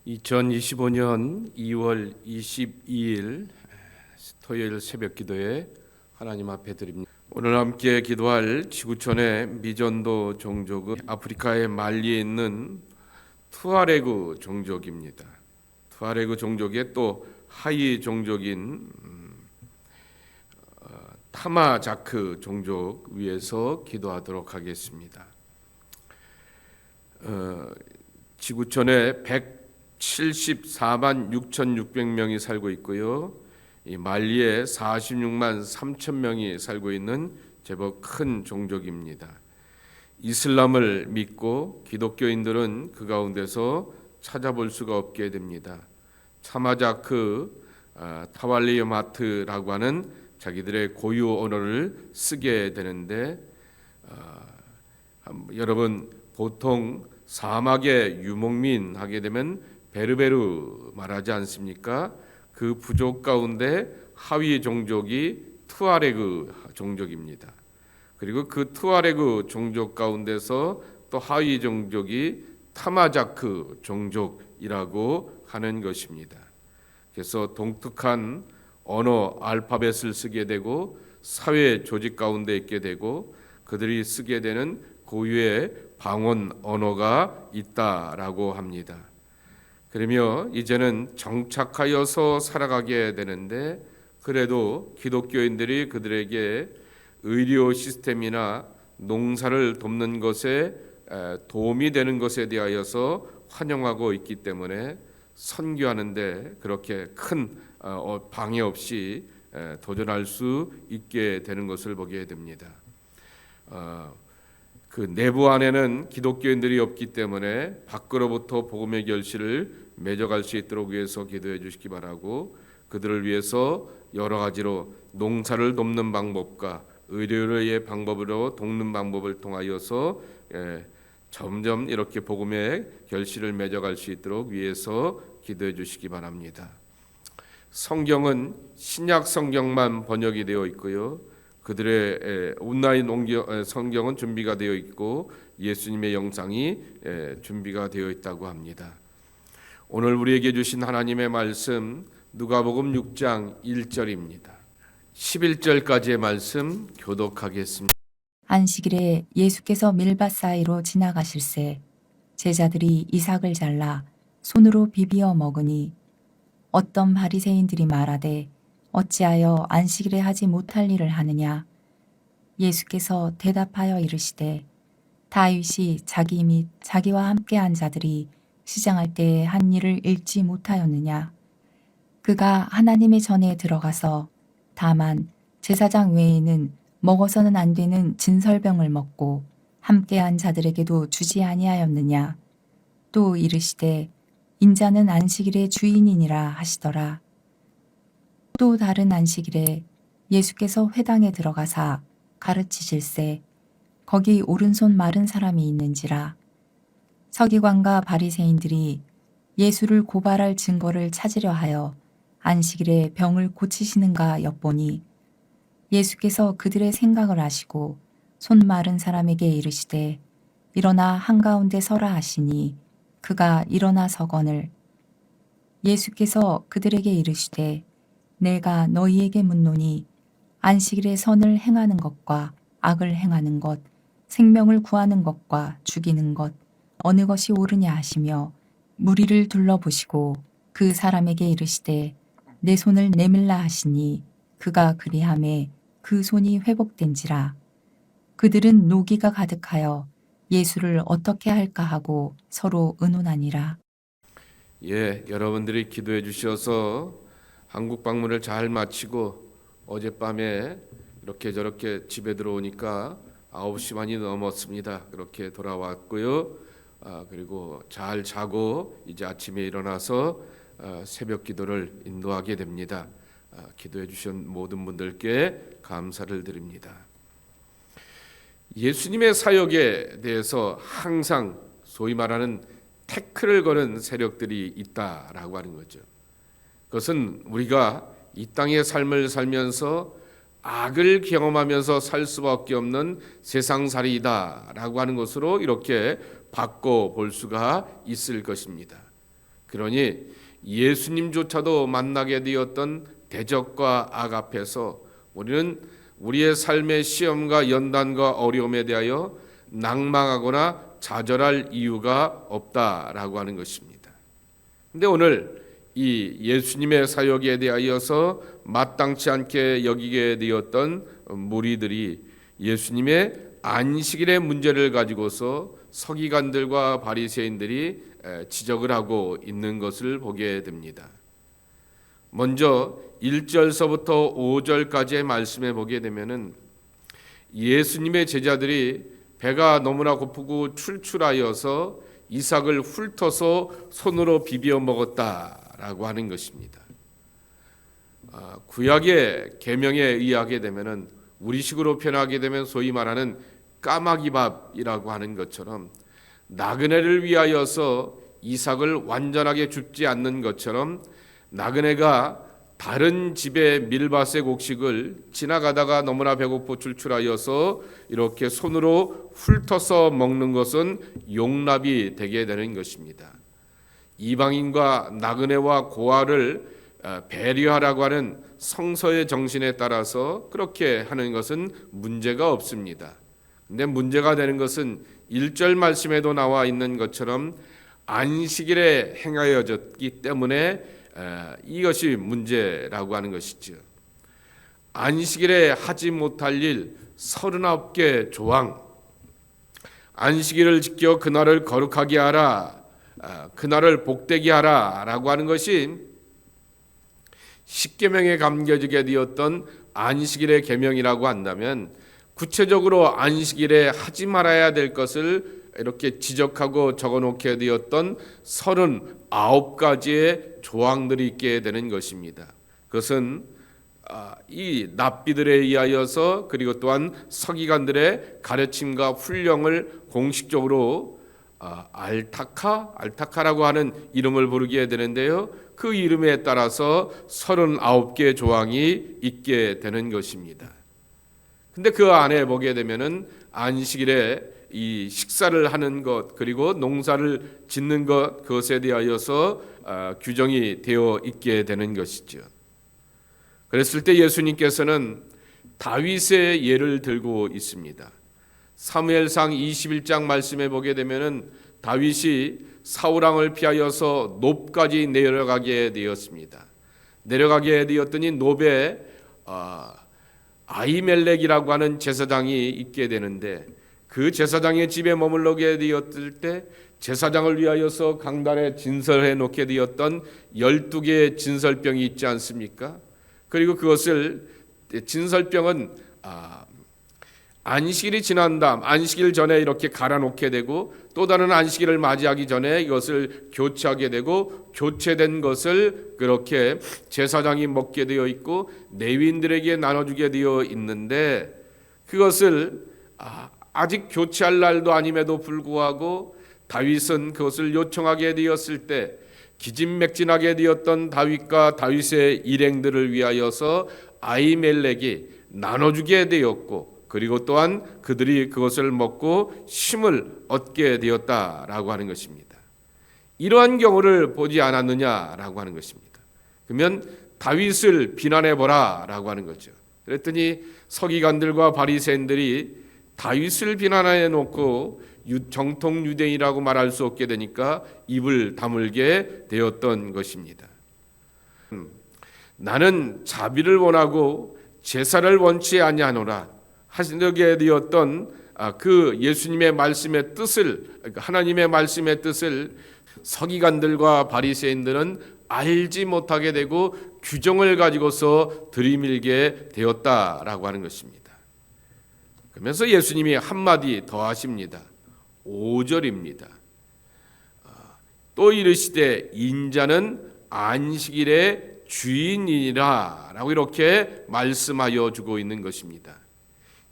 2025년 2월 22일 토요일 새벽 기도에 하나님 앞에 드립니다. 오늘 함께 기도할 지구촌의 미전도 종족은 아프리카의 말리에 있는 투아레그 종족입니다. 투아레그 종족의 또 하위 종족인 타마자크 종족 위해서 기도하도록 하겠습니다. 지구촌에 174만 6,600명이 살고 있고요. 이 말리에 46만 3천 명이 살고 있는 제법 큰 종족입니다. 이슬람을 믿고 기독교인들은 그 가운데서 찾아볼 수가 없게 됩니다. 차마자크 타왈리마트라고 하는 자기들의 고유 언어를 쓰게 되는데 여러분 보통 사막의 유목민 하게 되면 베르베르 말하지 않습니까? 그 부족 가운데 하위 종족이 투아레그 종족입니다. 그리고 그 투아레그 종족 가운데서 또 하위 종족이 타마자크 종족이라고 하는 것입니다. 그래서 독특한 언어 알파벳을 쓰게 되고 사회 조직 가운데 있게 되고 그들이 쓰게 되는 고유의 방언 언어가 있다라고 합니다. 그러며 이제는 정착하여서 살아가게 되는데 그래도 기독교인들이 그들에게 의료 시스템이나 농사를 돕는 것에 도움이 되는 것에 대하여서 환영하고 있기 때문에 선교하는데 그렇게 큰 방해 없이 도전할 수 있게 되는 것을 보게 됩니다. 그 내부 안에는 기독교인들이 없기 때문에 밖으로부터 복음의 결실을 맺어갈 수 있도록 위해서 기도해 주시기 바라고 그들을 위해서 여러 가지로 농사를 돕는 방법과 의료의 방법으로 돕는 방법을 통하여서 점점 이렇게 복음의 결실을 맺어갈 수 있도록 위해서 기도해 주시기 바랍니다. 성경은 신약 성경만 번역이 되어 있고요. 그들의 온라인 성경은 준비가 되어 있고 예수님의 영상이 준비가 되어 있다고 합니다. 오늘 우리에게 주신 하나님의 말씀 누가복음 6장 1절입니다. 11절까지의 말씀 교독하겠습니다. 안식일에 예수께서 밀밭 사이로 지나가실새 제자들이 이삭을 잘라 손으로 비비어 먹으니 어떤 바리새인들이 말하되 어찌하여 안식일에 하지 못할 일을 하느냐. 예수께서 대답하여 이르시되 다윗이 자기 및 자기와 함께한 자들이 시장할 때에 한 일을 읽지 못하였느냐. 그가 하나님의 전에 들어가서 다만 제사장 외에는 먹어서는 안 되는 진설병을 먹고 함께한 자들에게도 주지 아니하였느냐. 또 이르시되 인자는 안식일의 주인이니라 하시더라. 또 다른 안식일에 예수께서 회당에 들어가사 가르치실새 거기 오른손 마른 사람이 있는지라. 서기관과 바리새인들이 예수를 고발할 증거를 찾으려 하여 안식일에 병을 고치시는가 엿보니 예수께서 그들의 생각을 아시고 손 마른 사람에게 이르시되 일어나 한가운데 서라 하시니 그가 일어나 서거늘. 예수께서 그들에게 이르시되 내가 너희에게 묻노니 안식일에 선을 행하는 것과 악을 행하는 것, 생명을 구하는 것과 죽이는 것 어느 것이 옳으냐 하시며 무리를 둘러보시고 그 사람에게 이르시되 내 손을 내밀라 하시니 그가 그리하매 그 손이 회복된지라. 그들은 노기가 가득하여 예수를 어떻게 할까 하고 서로 의논하니라. 여러분들이 기도해 주셔서 한국 방문을 잘 마치고 어젯밤에 이렇게 저렇게 집에 들어오니까 9시 반이 넘었습니다. 그렇게 돌아왔고요. 그리고 잘 자고 이제 아침에 일어나서 새벽 기도를 인도하게 됩니다. 기도해 주신 모든 분들께 감사를 드립니다. 예수님의 사역에 대해서 항상 소위 말하는 태클을 거는 세력들이 있다라고 하는 거죠. 그것은 우리가 이 땅의 삶을 살면서 악을 경험하면서 살 수밖에 없는 세상살이다라고 하는 것으로 이렇게 바꿔 볼 수가 있을 것입니다. 그러니 예수님조차도 만나게 되었던 대적과 악 앞에서 우리는 우리의 삶의 시험과 연단과 어려움에 대하여 낭망하거나 좌절할 이유가 없다라고 하는 것입니다. 근데 오늘 이 예수님의 사역에 대하여서 마땅치 않게 여기게 되었던 무리들이 예수님의 안식일의 문제를 가지고서 서기관들과 바리새인들이 지적을 하고 있는 것을 보게 됩니다. 먼저 1절서부터 5절까지의 말씀에 보게 되면은 예수님의 제자들이 배가 너무나 고프고 출출하여서 이삭을 훑어서 손으로 비벼 먹었다라고 하는 것입니다. 구약의 계명에 의하게 되면은 우리식으로 표현하게 되면 소위 말하는 까마귀밥이라고 하는 것처럼 나그네를 위하여서 이삭을 완전하게 줍지 않는 것처럼 나그네가 다른 집의 밀밭의 곡식을 지나가다가 너무나 배고프 출출하여서 이렇게 손으로 훑어서 먹는 것은 용납이 되게 되는 것입니다. 이방인과 나그네와 고아를 배려하라고 하는 성서의 정신에 따라서 그렇게 하는 것은 문제가 없습니다. 근데 문제가 되는 것은 1절 말씀에도 나와 있는 것처럼 안식일에 행하여졌기 때문에 이것이 문제라고 하는 것이죠. 안식일에 하지 못할 일 39개 조항, 안식일을 지켜 그날을 거룩하게 하라, 그날을 복되게 하라 라고 하는 것이 십계명에 감겨지게 되었던 안식일의 계명이라고 한다면 구체적으로 안식일에 하지 말아야 될 것을 이렇게 지적하고 적어놓게 되었던 39가지의 조항들이 있게 되는 것입니다. 그것은 이 납비들에 의하여서 그리고 또한 서기관들의 가르침과 훈령을 공식적으로 알타카라고 하는 이름을 부르게 되는데요. 그 이름에 따라서 39개 조항이 있게 되는 것입니다. 근데 그 안에 보게 되면은 안식일에 이 식사를 하는 것 그리고 농사를 짓는 것 그것에 대하여서 규정이 되어 있게 되는 것이죠. 그랬을 때 예수님께서는 다윗의 예를 들고 있습니다. 사무엘상 21장 말씀에 보게 되면은 다윗이 사울왕을 피하여서 놉까지 내려가게 되었습니다. 내려가게 되었더니 놉에 아히멜렉이라고 하는 제사장이 있게 되는데 그 제사장의 집에 머물러게 되었을 때 제사장을 위하여서 강단에 진설해 놓게 되었던 12개의 진설병이 있지 않습니까? 그리고 그것을 진설병은 안식일이 지난 다음 안식일 전에 이렇게 갈아놓게 되고 또 다른 안식일을 맞이하기 전에 이것을 교체하게 되고 교체된 것을 그렇게 제사장이 먹게 되어 있고 레위인들에게 나눠주게 되어 있는데 그것을 아직 교체할 날도 아님에도 불구하고 다윗은 그것을 요청하게 되었을 때 기진맥진하게 되었던 다윗과 다윗의 일행들을 위하여서 아히멜렉이 나눠주게 되었고 그리고 또한 그들이 그것을 먹고 힘을 얻게 되었다라고 하는 것입니다. 이러한 경우를 보지 않았느냐라고 하는 것입니다. 그러면 다윗을 비난해 보라라고 하는 거죠. 그랬더니 서기관들과 바리새인들이 다윗을 비난해 놓고 정통 유대인이라고 말할 수 없게 되니까 입을 다물게 되었던 것입니다. 나는 자비를 원하고 제사를 원치 아니하노라 하시게 되었던 그 예수님의 말씀의 뜻을 하나님의 말씀의 뜻을 서기관들과 바리새인들은 알지 못하게 되고 규정을 가지고서 들이밀게 되었다라고 하는 것입니다. 그러면서 예수님이 한마디 더 하십니다. 5절입니다. 또 이르시되 인자는 안식일의 주인이니라 라고 이렇게 말씀하여 주고 있는 것입니다.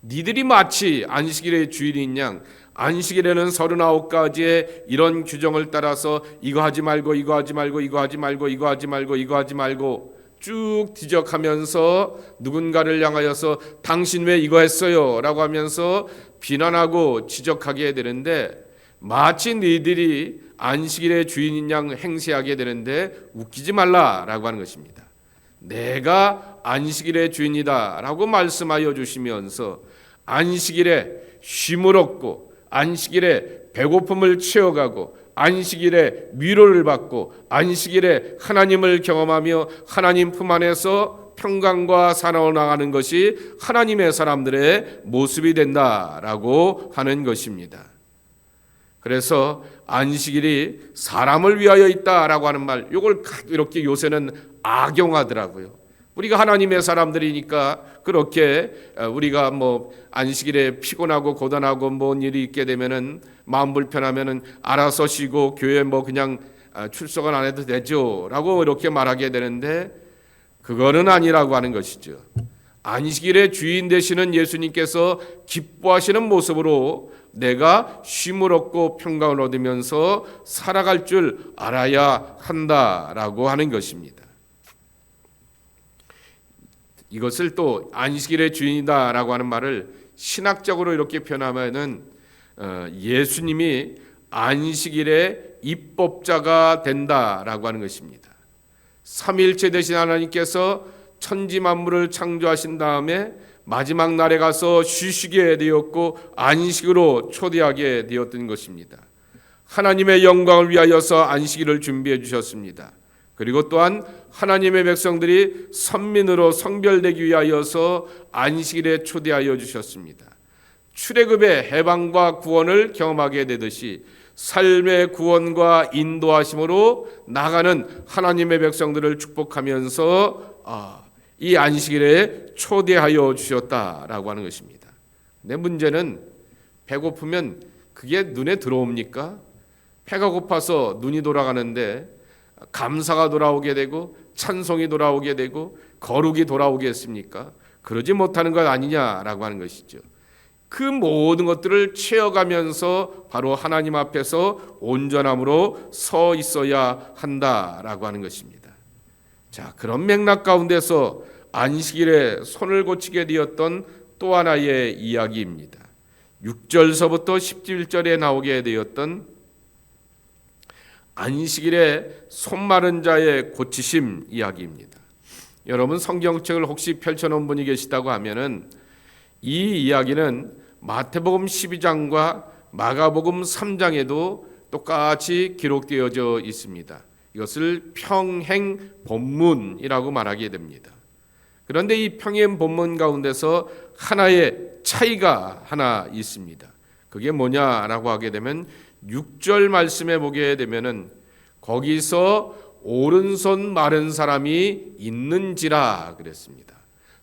니들이 마치 안식일의 주인인 양 안식일에는 39가지의 이런 규정을 따라서 이거 하지 말고 이거 하지 말고 이거 하지 말고 이거 하지 말고 이거 하지 말고 쭉 지적하면서 누군가를 향하여서 당신 왜 이거 했어요? 라고 하면서 비난하고 지적하게 되는데 마치 너희들이 안식일의 주인인 양 행세하게 되는데 웃기지 말라라고 하는 것입니다. 내가 안식일의 주인이다라고 말씀하여 주시면서 안식일에 쉼을 얻고 안식일에 배고픔을 채워가고 안식일에 위로를 받고 안식일에 하나님을 경험하며 하나님 품 안에서 평강과 사나워 나가는 것이 하나님의 사람들의 모습이 된다라고 하는 것입니다. 그래서 안식일이 사람을 위하여 있다라고 하는 말, 이걸 이렇게 요새는 악용하더라고요. 우리가 하나님의 사람들이니까 그렇게 우리가 뭐 안식일에 피곤하고 고단하고 뭔 일이 있게 되면은 마음 불편하면은 알아서 쉬고 교회 뭐 그냥 출석은 안 해도 되죠라고 이렇게 말하게 되는데 그거는 아니라고 하는 것이죠. 안식일의 주인 되시는 예수님께서 기뻐하시는 모습으로 내가 쉼을 얻고 평강을 얻으면서 살아갈 줄 알아야 한다라고 하는 것입니다. 이것을 또 안식일의 주인이다라고 하는 말을 신학적으로 이렇게 표현하면은 예수님이 안식일의 입법자가 된다라고 하는 것입니다. 삼위일체 되신 하나님께서 천지 만물을 창조하신 다음에 마지막 날에 가서 쉬시게 되었고 안식으로 초대하게 되었던 것입니다. 하나님의 영광을 위하여서 안식일을 준비해 주셨습니다. 그리고 또한 하나님의 백성들이 선민으로 성별되기 위하여서 안식일에 초대하여 주셨습니다. 출애굽의 해방과 구원을 경험하게 되듯이 삶의 구원과 인도하심으로 나가는 하나님의 백성들을 축복하면서 이 안식일에 초대하여 주셨다라고 하는 것입니다. 근데 문제는 배고프면 그게 눈에 들어옵니까? 배가 고파서 눈이 돌아가는데 감사가 돌아오게 되고 찬송이 돌아오게 되고 거룩이 돌아오겠습니까? 그러지 못하는 것 아니냐라고 하는 것이죠. 그 모든 것들을 채워가면서 바로 하나님 앞에서 온전함으로 서 있어야 한다라고 하는 것입니다. 자, 그런 맥락 가운데서 안식일에 손을 고치게 되었던 또 하나의 이야기입니다. 6절서부터 11절에 나오게 되었던 안식일에 손 마른 자의 고치심 이야기입니다. 여러분 성경책을 혹시 펼쳐놓은 분이 계시다고 하면은 이 이야기는 마태복음 12장과 마가복음 3장에도 똑같이 기록되어져 있습니다. 이것을 평행 본문이라고 말하게 됩니다. 그런데 이 평행 본문 가운데서 하나의 차이가 하나 있습니다. 그게 뭐냐라고 하게 되면 6절 말씀에 보게 되면은 거기서 오른손 마른 사람이 있는지라 그랬습니다.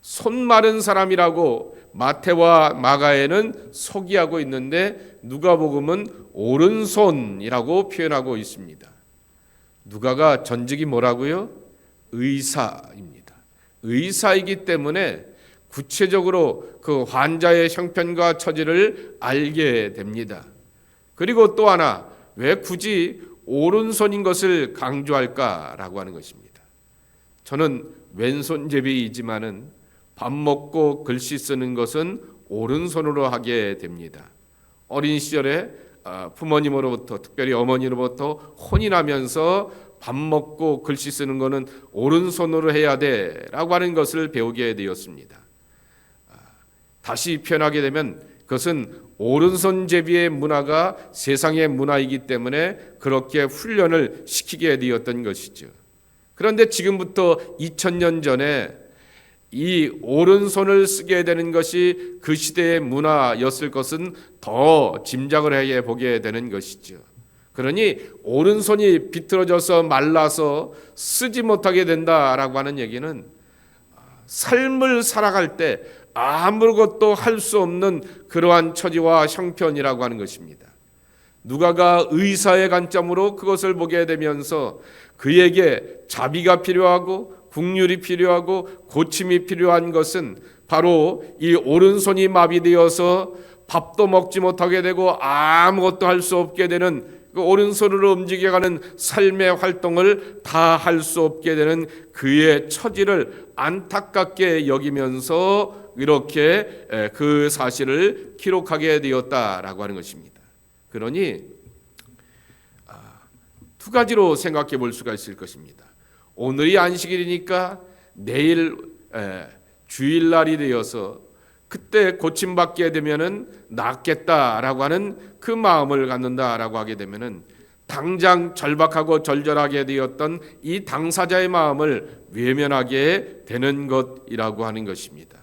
손 마른 사람이라고 마태와 마가에는 소개하고 있는데 누가복음은 오른손이라고 표현하고 있습니다. 누가가 전직이 뭐라고요? 의사입니다. 의사이기 때문에 구체적으로 그 환자의 형편과 처지를 알게 됩니다. 그리고 또 하나, 왜 굳이 오른손인 것을 강조할까라고 하는 것입니다. 저는 왼손잡이이지만은 밥 먹고 글씨 쓰는 것은 오른손으로 하게 됩니다. 어린 시절에 부모님으로부터 특별히 어머니로부터 혼이 나면서 밥 먹고 글씨 쓰는 것은 오른손으로 해야 돼라고 하는 것을 배우게 되었습니다. 다시 표현하게 되면 그것은 오른손잡이의 문화가 세상의 문화이기 때문에 그렇게 훈련을 시키게 되었던 것이죠. 그런데 지금부터 2000년 전에 이 오른손을 쓰게 되는 것이 그 시대의 문화였을 것은 더 짐작을 해 보게 되는 것이죠. 그러니 오른손이 비틀어져서 말라서 쓰지 못하게 된다라고 하는 얘기는 삶을 살아갈 때 아무것도 할 수 없는 그러한 처지와 형편이라고 하는 것입니다. 누가가 의사의 관점으로 그것을 보게 되면서 그에게 자비가 필요하고 국률이 필요하고 고침이 필요한 것은 바로 이 오른손이 마비되어서 밥도 먹지 못하게 되고 아무것도 할 수 없게 되는 그 오른손으로 움직여가는 삶의 활동을 다 할 수 없게 되는 그의 처지를 안타깝게 여기면서 이렇게 그 사실을 기록하게 되었다라고 하는 것입니다. 그러니 두 가지로 생각해 볼 수가 있을 것입니다. 오늘이 안식일이니까 내일 주일날이 되어서 그때 고침받게 되면은 낫겠다라고 하는 그 마음을 갖는다라고 하게 되면은 당장 절박하고 절절하게 되었던 이 당사자의 마음을 외면하게 되는 것이라고 하는 것입니다.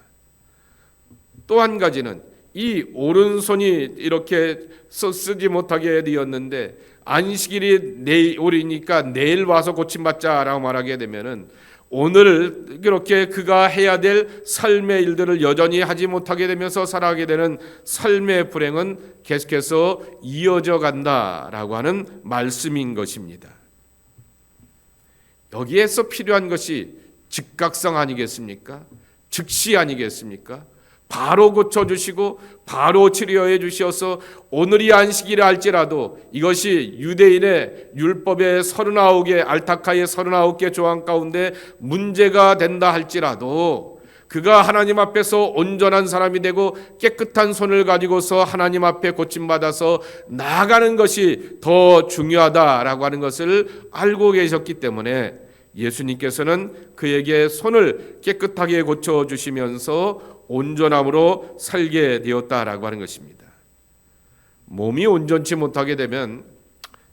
또 한 가지는 이 오른손이 이렇게 쓰지 못하게 되었는데 안식일이 내일이니까 내일 와서 고침받자라고 말하게 되면은 오늘 그렇게 그가 해야 될 삶의 일들을 여전히 하지 못하게 되면서 살아가게 되는 삶의 불행은 계속해서 이어져 간다라고 하는 말씀인 것입니다. 여기에서 필요한 것이 즉각성 아니겠습니까? 즉시 아니겠습니까? 바로 고쳐주시고 바로 치료해 주셔서 오늘이 안식일이 할지라도 이것이 유대인의 율법의 39개 알타카의 39개 조항 가운데 문제가 된다 할지라도 그가 하나님 앞에서 온전한 사람이 되고 깨끗한 손을 가지고서 하나님 앞에 고침받아서 나아가는 것이 더 중요하다라고 하는 것을 알고 계셨기 때문에 예수님께서는 그에게 손을 깨끗하게 고쳐주시면서 온전함으로 살게 되었다라고 하는 것입니다. 몸이 온전치 못하게 되면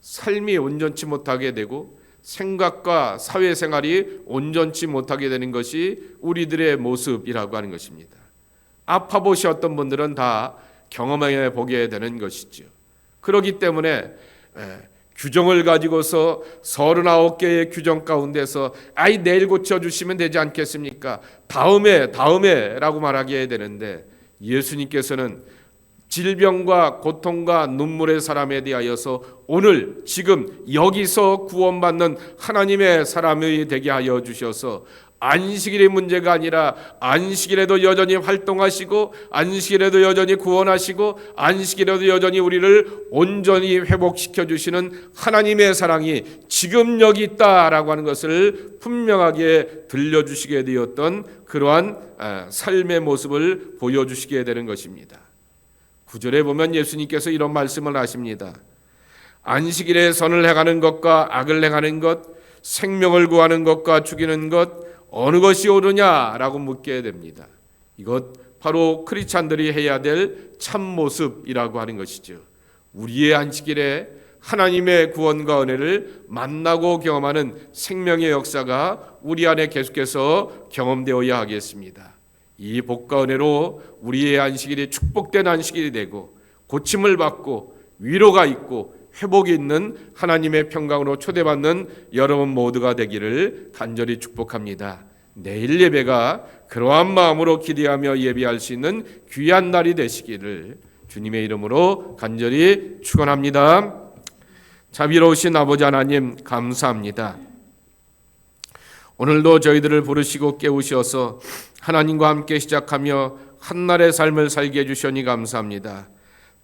삶이 온전치 못하게 되고 생각과 사회생활이 온전치 못하게 되는 것이 우리들의 모습이라고 하는 것입니다. 아파 보셨던 분들은 다 경험해 보게 되는 것이죠. 그렇기 때문에 규정을 가지고서 39개의 규정 가운데서 내일 고쳐주시면 되지 않겠습니까? 다음에라고 말하게 되는데 예수님께서는 질병과 고통과 눈물의 사람에 대하여서 오늘 지금 여기서 구원받는 하나님의 사람이 되게 하여 주셔서 안식일의 문제가 아니라 안식일에도 여전히 활동하시고 안식일에도 여전히 구원하시고 안식일에도 여전히 우리를 온전히 회복시켜 주시는 하나님의 사랑이 지금 여기 있다라고 하는 것을 분명하게 들려주시게 되었던 그러한 삶의 모습을 보여주시게 되는 것입니다. 9절에 보면 예수님께서 이런 말씀을 하십니다. 안식일에 선을 행하는 것과 악을 행하는 것, 생명을 구하는 것과 죽이는 것 어느 것이 옳으냐라고 묻게 됩니다. 이것 바로 크리스찬들이 해야 될 참 모습이라고 하는 것이죠. 우리의 안식일에 하나님의 구원과 은혜를 만나고 경험하는 생명의 역사가 우리 안에 계속해서 경험되어야 하겠습니다. 이 복과 은혜로 우리의 안식일이 축복된 안식일이 되고 고침을 받고 위로가 있고 회복이 있는 하나님의 평강으로 초대받는 여러분 모두가 되기를 간절히 축복합니다. 내일 예배가 그러한 마음으로 기대하며 예배할 수 있는 귀한 날이 되시기를 주님의 이름으로 간절히 축원합니다. 자비로우신 아버지 하나님 감사합니다. 오늘도 저희들을 부르시고 깨우셔서 하나님과 함께 시작하며 한날의 삶을 살게 해주셔니 감사합니다.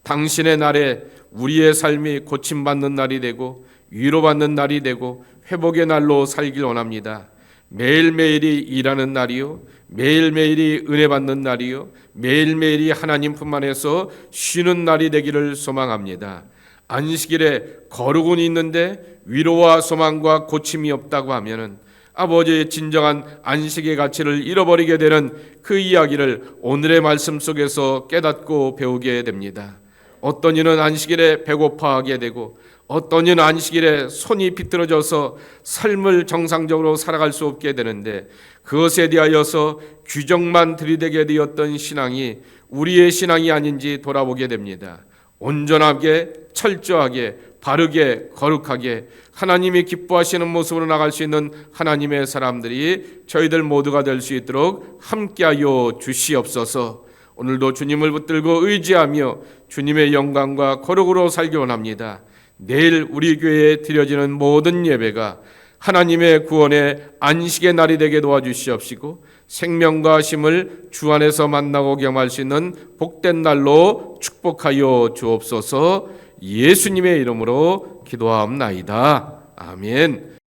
당신의 날에 우리의 삶이 고침받는 날이 되고 위로받는 날이 되고 회복의 날로 살길 원합니다. 매일매일이 일하는 날이요 매일매일이 은혜 받는 날이요 매일매일이 하나님 품 안에서 쉬는 날이 되기를 소망합니다. 안식일에 거룩은 있는데 위로와 소망과 고침이 없다고 하면은 아버지의 진정한 안식의 가치를 잃어버리게 되는 그 이야기를 오늘의 말씀 속에서 깨닫고 배우게 됩니다. 어떤 이는 안식일에 배고파하게 되고 어떤 이는 안식일에 손이 비틀어져서 삶을 정상적으로 살아갈 수 없게 되는데 그것에 대하여서 규정만 들이대게 되었던 신앙이 우리의 신앙이 아닌지 돌아보게 됩니다. 온전하게 철저하게 바르게 거룩하게 하나님이 기뻐하시는 모습으로 나갈 수 있는 하나님의 사람들이 저희들 모두가 될 수 있도록 함께하여 주시옵소서. 오늘도 주님을 붙들고 의지하며 주님의 영광과 거룩으로 살기 원합니다. 내일 우리 교회에 드려지는 모든 예배가 하나님의 구원의 안식의 날이 되게 도와주시옵시고 생명과 힘을 주 안에서 만나고 경험할 수 있는 복된 날로 축복하여 주옵소서. 예수님의 이름으로 기도하옵나이다. 아멘.